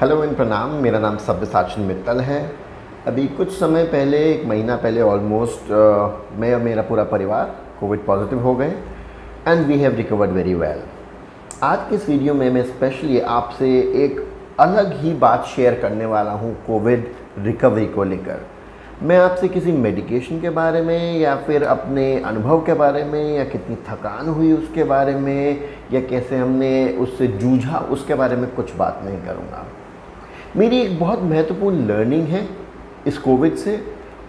Hello and प्रणाम। मेरा नाम सब्यसाची मित्तल है। अभी कुछ समय पहले, एक महीना पहले ऑलमोस्ट, मैं और मेरा पूरा परिवार कोविड पॉजिटिव हो गए and we have recovered very well. आज की इस वीडियो में मैं स्पेशली आपसे एक अलग ही बात शेयर करने वाला हूँ कोविड रिकवरी को लेकर। मैं आपसे किसी मेडिकेशन के बारे में या फिर अपने अनुभव के बारे में या कितनी थकान हुई उसके बारे में या कैसे हमने उससे जूझा उसके बारे में कुछ बात नहीं करूँगा। मेरी एक बहुत महत्वपूर्ण लर्निंग है इस कोविड से,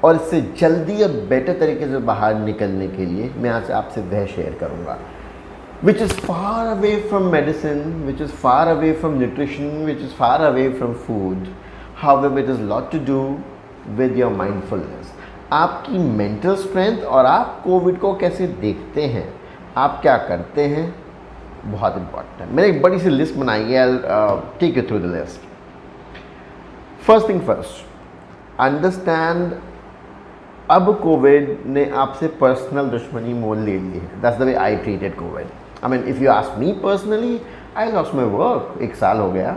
और इससे जल्दी और बेटर तरीके से बाहर निकलने के लिए मैं आज आपसे वह शेयर करूँगा which is far away from medicine, which is far away from nutrition, which is far away from food. However, it has a lot to do with your mindfulness. आपकी मेंटल स्ट्रेंथ और आप Covid को कैसे देखते हैं, आप क्या करते हैं, बहुत इंपॉर्टेंट है। मैंने एक बड़ी सी लिस्ट बनाई है, take you through the list. First thing first, understand अब कोविड ने आपसे पर्सनल दुश्मनी मोल ले ली है। That's the way I treated COVID. I mean if you ask me personally, I lost my work, 1 साल हो गया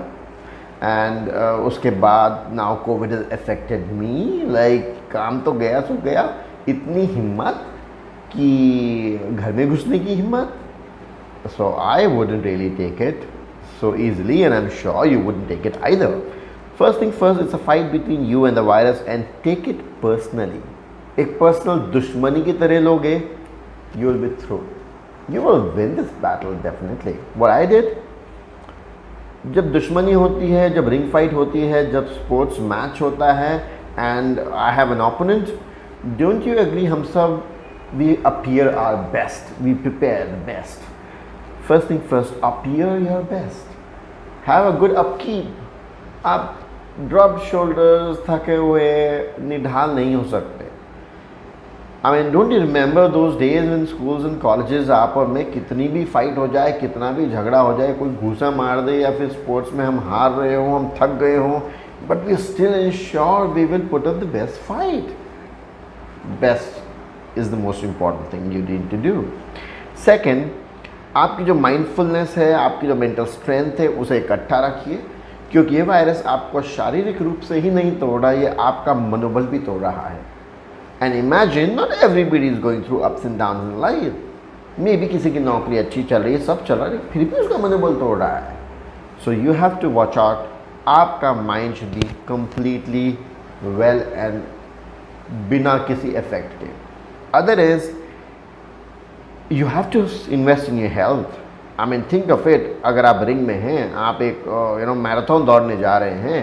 एंड उसके बाद now COVID is affected me. Like काम तो गया सो गया, इतनी हिम्मत कि घर में घुसने की हिम्मत। So I wouldn't really take it so easily, and I'm sure you wouldn't take it either. First thing first, it's a fight between you and the virus, and take it personally. एक personal दुश्मनी की तरह लोगे, you will be through. You will win this battle definitely. What I did, जब दुश्मनी होती है, जब रिंग फाइट होती है, जब स्पोर्ट्स मैच होता है and I have an opponent, don't you agree, हम सब we appear our best, we prepare the best. First thing first, appear your best. Have a good upkeep. आप ड्रॉप शोल्डर्स, थके हुए, निढाल नहीं हो सकते। I mean, don't you remember those days when schools and colleges, आप और मैं कितनी भी फाइट हो जाए, कितना भी झगड़ा हो जाए, कोई घूसा मार दे या फिर स्पोर्ट्स में हम हार रहे हो, हम थक गए हों, but we still ensure we will put up the best fight. Best is the most important thing you need to do. Second, आपकी जो माइंडफुलनेस है, आपकी जो मेंटल स्ट्रेंथ है, उसे इकट्ठा रखिए, क्योंकि ये वायरस आपको शारीरिक रूप से ही नहीं तोड़ रहा, ये आपका मनोबल भी तोड़ रहा है। And imagine, not everybody is going through ups and down in life. May be किसी की नौकरी अच्छी चल रही है, सब चल रहा है, फिर भी उसका मनोबल तोड़ रहा है। So you have to watch out. आपका mind should be completely well and बिना किसी इफेक्ट के। Other is you have to invest in your health. I mean, think of it, अगर आप रिंग में हैं, आप एक मैराथन दौड़ने जा रहे हैं,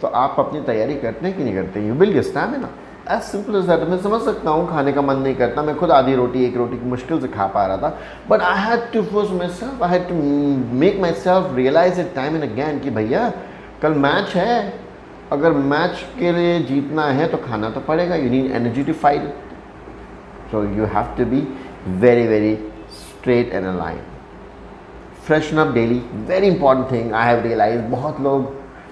तो आप अपनी तैयारी करते हैं कि नहीं करते? You build your stamina, as simple as that. मैं समझ सकता हूँ खाने का मन नहीं करता, मैं खुद आधी रोटी, एक रोटी मुश्किल से खा पा रहा था, but I had to force myself, I had to make myself realise it time and again कि भैया कल मैच है, अगर मैच के लिए जीतना है तो खाना तो पड़ेगा। You need energy to fight, so you have to be very straight and aligned. Freshen up daily, very important thing I have realized. बहुत लोग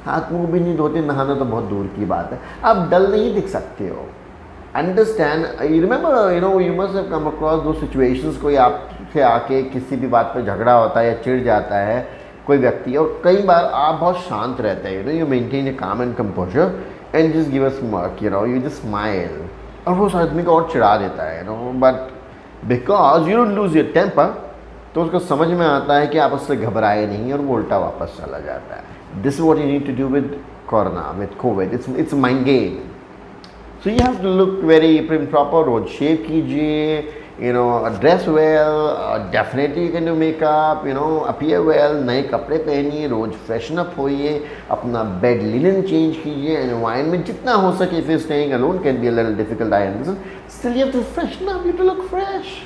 हाथ मुंह भी नहीं धोते, नहाना तो बहुत दूर की बात है। आप डल नहीं दिख सकते हो। Understand, you remember, you must have come across those situations, कोई आपसे आके किसी भी बात पे झगड़ा होता है या चिढ़ जाता है कोई व्यक्ति, और कई बार आप बहुत शांत रहते हैं, you maintain a calm and composure and just give a smirk, you just smile, और वो उस आदमी को और चिढ़ा देता है, but because you don't lose your temper, तो उसको समझ में आता है कि आप उससे घबराए नहीं और वो उल्टा वापस चला जाता है। This is what you need to do with corona, with covid. It's mind game. So you have to look very prim proper, रोज शेव कीजिए, dress well, definitely you can do makeup, appear well, नए कपड़े पहनिए, रोज freshen up होइए, अपना bed linen change कीजिए, environment जितना हो सके। If you staying alone can be a little difficult, I understand, still you have to freshen up, you to look fresh.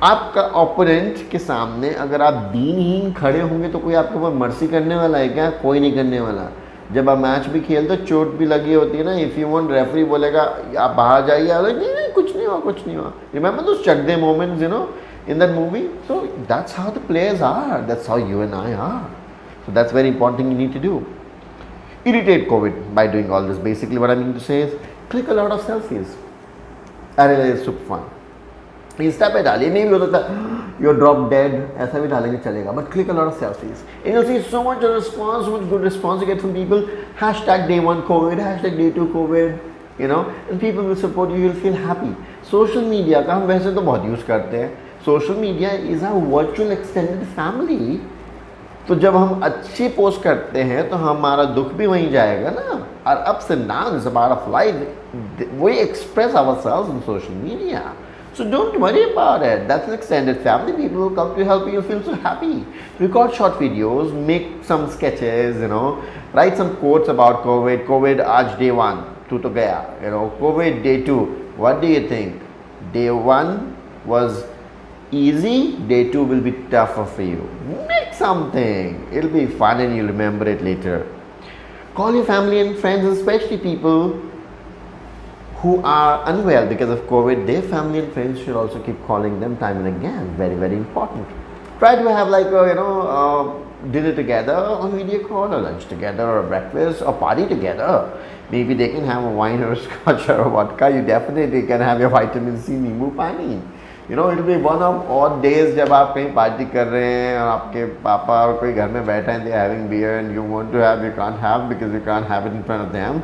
आपका ओपोनेंट के सामने अगर आप दीनहीन खड़े होंगे तो कोई आपके ऊपर मर्सी करने वाला है क्या? कोई नहीं करने वाला। जब आप मैच भी खेलते हो, चोट भी लगी होती है ना, इफ़ यू वांट, रेफरी बोलेगा आप बाहर जाइए, आप नहीं नहीं कुछ नहीं हुआ, कुछ नहीं हुआ। Remember those Chak De moments in that movie? So that's how the players are, that's how you and I are. So that's very important thing you need to do. Irritate COVID by doing all this. Basically what I mean to say is click a lot of selfies. Array is super fun. Insta पे डालिए, नहीं भी हो सकता you drop dead ऐसा भी डालेंगे चलेगा, but click a lot of selfies and you'll see so much response, so much good response you get from people. Hashtag day 1 COVID, hashtag day 2 COVID, you know, and people will support you, you'll feel happy. Social media का हम वैसे तो बहुत use करते हैं. Social media is a virtual extended family. तो जब हम अच्छी पोस्ट करते हैं तो हमारा दुख भी वहीं जाएगा ना. और ups and downs about of life, we express ourselves on social media. So don't worry about it. That's an extended family. People will come to help you. You feel so happy. Record short videos, make some sketches, you know, write some quotes about COVID. COVID, aaj day 1, tu to gaya. You know, COVID day 2. What do you think? Day 1 was easy. Day 2 will be tougher for you. Make something. It'll be fun and you'll remember it later. Call your family and friends, especially people who are unwell because of COVID. Their family and friends should also keep calling them time and again. Very, very important. Try to have like a dinner together on video call, or lunch together, or breakfast, or party together. Maybe they can have a wine or a scotch or a vodka. You definitely can have your vitamin C नींबू पानी. You know, it will be one of odd days जब आप कहीं party कर रहे हैं और आपके पापा और कोई घर में बैठा है, they are having beer and you want to have, you can't have because you can't have it in front of them.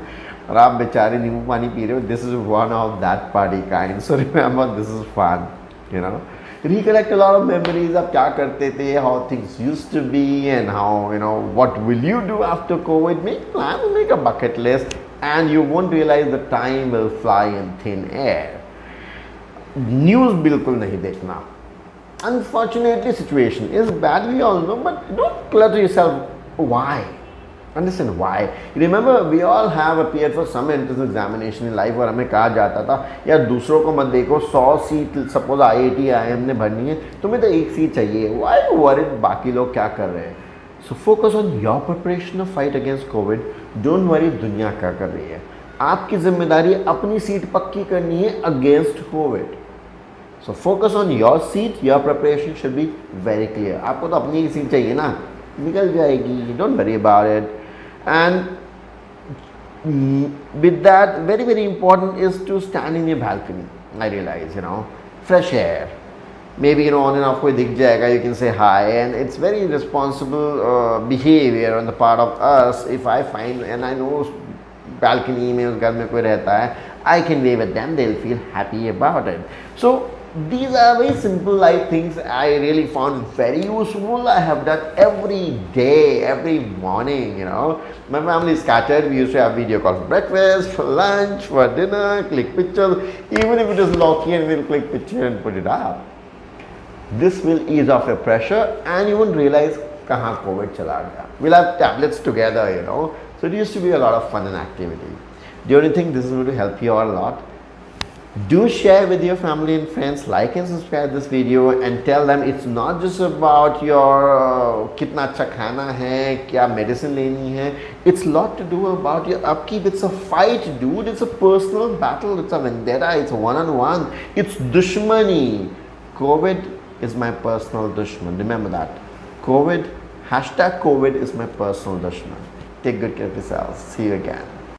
और आप बेचारे नींबू पानी पी रहे हो. This is one of that party kind. So remember, this is fun. You know, recollect a lot of memories. आप क्या करते थे, how things used to be, and how, you know, what will you do after COVID. Make plans, make a bucket list, and you won't realize the time will fly in thin air. News बिल्कुल नहीं देखना. Unfortunately, situation is bad, we all know, but don't clutter yourself. Why? Understand why. Remember, we all have appeared for some entrance examination in life और हमें कहा जाता था यार दूसरों को मत देखो, 100 सीट सपोज IIT IIM ने भरनी है, तुम्हें तो एक सीट चाहिए. Why worried बाकी लोग क्या कर रहे हैं? So focus on your preparation of fight against COVID. Don't worry दुनिया क्या कर रही है. आपकी जिम्मेदारी अपनी सीट पक्की करनी है against COVID. So focus on your seat. Your preparation should be very clear. आपको तो अपनी ही सीट चाहिए ना, निकल जाएगी. Don't worry about it. And with that, very very important is to stand in your balcony. I realize, you know, fresh air. Maybe, you know, on and off कोई दिख जाएगा, you can say hi, and it's very responsible behavior on the part of us. If I find and I know balcony में उस घर में कोई रहता है, I can wave at them. They'll feel happy about it. So these are very simple life things I really found very useful. I have done every day, every morning, you know. My family is scattered. We used to have video calls for breakfast, for lunch, for dinner, click pictures. Even if it is low-key, and we'll click picture and put it up. This will ease off your pressure and you won't realize कहाँ COVID चला गया. We'll have tablets together, you know. So it used to be a lot of fun and activity. Do you think this is going to help you a lot? Do share with your family and friends, like and subscribe this video and tell them it's not just about your कितना अच्छा खाना है, क्या medicine लेनी है. It's a lot to do about your upkeep. It's a fight, dude. It's a personal battle. It's a vendetta. It's a one-on-one. It's dushmani. COVID is my personal dushman. Remember that. COVID, hashtag COVID is my personal dushman. Take good care of yourselves. See you again.